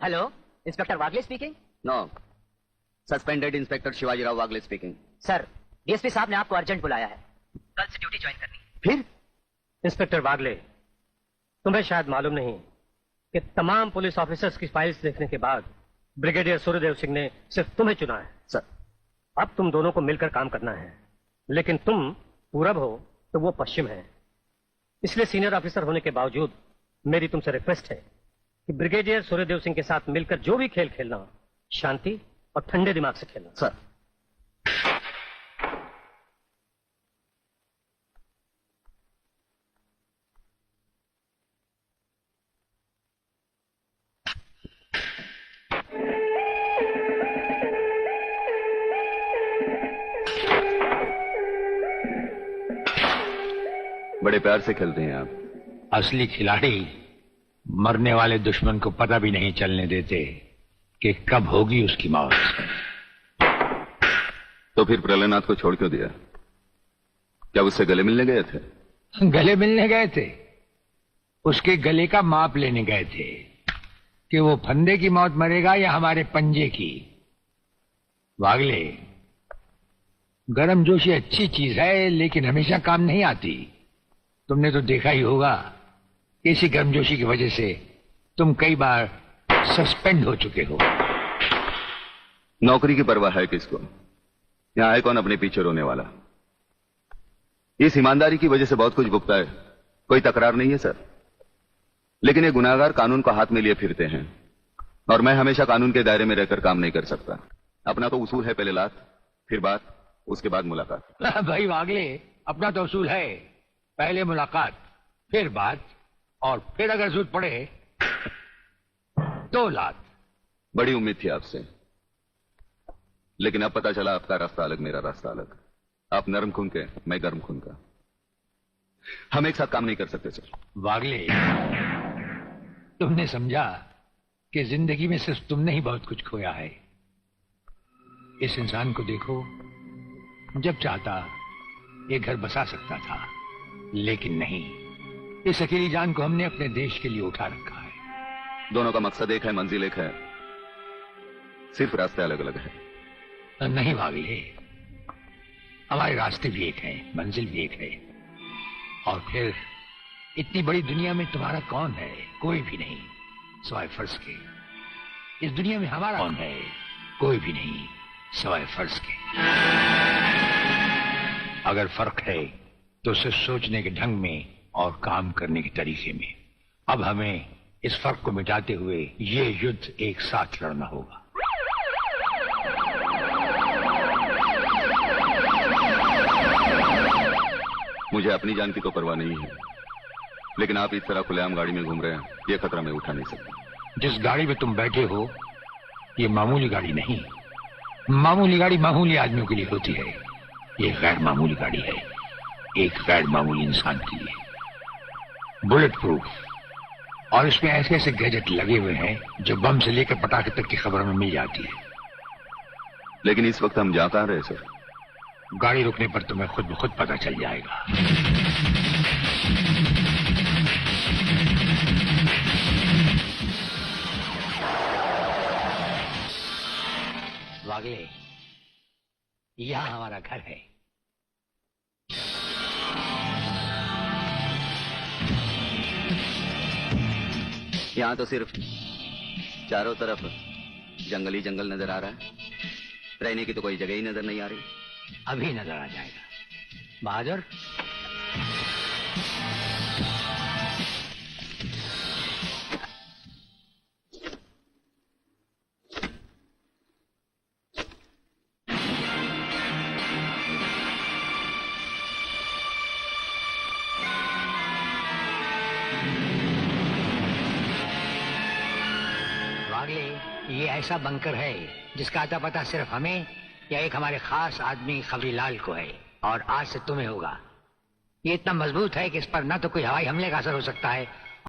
Hello, inspector Wagle speaking. No, suspended inspector Shivajirao Wagle speaking. Sir, DSP साहब ने आपको अर्जेंट बुलाया है, कल से ड्यूटी ज्वाइन करनी। फिर? इंस्पेक्टर वागले, तुम्हें शायद मालूम नहीं कि तमाम पुलिस ऑफिसर्स की फाइल्स देखने के बाद ब्रिगेडियर सूर्यदेव सिंह ने सिर्फ तुम्हें चुना है। सर, अब तुम दोनों को मिलकर काम करना है, लेकिन तुम पूरब हो तो वो पश्चिम है। इसलिए सीनियर ऑफिसर होने के बावजूद मेरी तुमसे रिक्वेस्ट है कि ब्रिगेडियर सूर्यदेव सिंह के साथ मिलकर जो भी खेल खेलना, शांति और ठंडे दिमाग से खेलना। सर। बड़े प्यार से खेलते हैं आप। असली खिलाड़ी मरने वाले दुश्मन को पता भी नहीं चलने देते कि कब होगी उसकी मौत। तो फिर प्रलयनाथ को छोड़ क्यों दिया? क्या उससे गले मिलने गए थे? गले मिलने गए थे, उसके गले का माप लेने गए थे कि वो फंदे की मौत मरेगा या हमारे पंजे की। वागले, गर्मजोशी अच्छी चीज है लेकिन हमेशा काम नहीं आती। तुमने तो देखा ही होगा, इसी गर्मजोशी की वजह से तुम कई बार सस्पेंड हो चुके हो। नौकरी की परवाह है किसको? यहां है कौन अपने पीछे रोने वाला? इस ईमानदारी की वजह से बहुत कुछ भुगता है, कोई तकरार नहीं है सर। लेकिन ये गुनाहगार कानून को हाथ में लिए फिरते हैं और मैं हमेशा कानून के दायरे में रहकर काम नहीं कर सकता। अपना तो उसूल है, पहले लात, फिर बात, उसके बाद मुलाकात। भाई वागले, अपना तो उसूल है, पहले मुलाकात, फिर बात, और फिर अगर जरूरत पड़े तो लात। बड़ी उम्मीद थी आपसे, लेकिन अब पता चला आपका रास्ता अलग, मेरा रास्ता अलग। आप नरम खून के, मैं गर्म खून का। हम एक साथ काम नहीं कर सकते सर। वागले, तुमने समझा कि जिंदगी में सिर्फ तुमने ही बहुत कुछ खोया है। इस इंसान को देखो, जब चाहता ये घर बसा सकता था, लेकिन नहीं, इस अकेली जान को हमने अपने देश के लिए उठा रखा है। दोनों का मकसद एक है, मंजिल एक है, सिर्फ रास्ते अलग अलग है। नहीं वागले, हमारे रास्ते भी एक हैं, मंजिल भी एक है। और फिर इतनी बड़ी दुनिया में तुम्हारा कौन है? कोई भी नहीं, सिवाय फर्ज के। इस दुनिया में हमारा कौन है? कोई भी नहीं, सिवाय फर्ज के। अगर फर्क है तो सिर्फ सोचने के ढंग में और काम करने के तरीके में। अब हमें इस फर्क को मिटाते हुए ये युद्ध एक साथ लड़ना होगा। मुझे अपनी जान की तो परवाह नहीं है, लेकिन आप इस तरह खुलेआम गाड़ी में घूम रहे हैं, ये खतरा मैं उठा नहीं सकता। जिस गाड़ी में तुम बैठे हो, ये मामूली गाड़ी नहीं। मामूली गाड़ी मामूली आदमियों के लिए होती है, ये गैर मामूली गाड़ी है, एक गैर मामूली इंसान के लिए। बुलेट प्रूफ, और इसमें ऐसे ऐसे गैजेट लगे हुए हैं जो बम से लेकर पटाखे तक की खबर हमें मिल जाती है। लेकिन इस वक्त हम जा कहां रहे सर? गाड़ी रुकने पर तुम्हें खुद ब खुद पता चल जाएगा। वागले, यहां हमारा घर है। यहां तो सिर्फ चारों तरफ जंगल ही जंगल नजर आ रहा है, रहने की तो कोई जगह ही नजर नहीं आ रही। अभी नजर आ जाएगा। बहादुर, ये ऐसा बंकर है जिसका अता पता सिर्फ हमें या एक हमारे खास आदमी खबरीलाल को है, और आज से तुम्हें होगा। ये इतना मजबूत है कि इस पर न तो कोई हवाई हमले का असर हो सकता है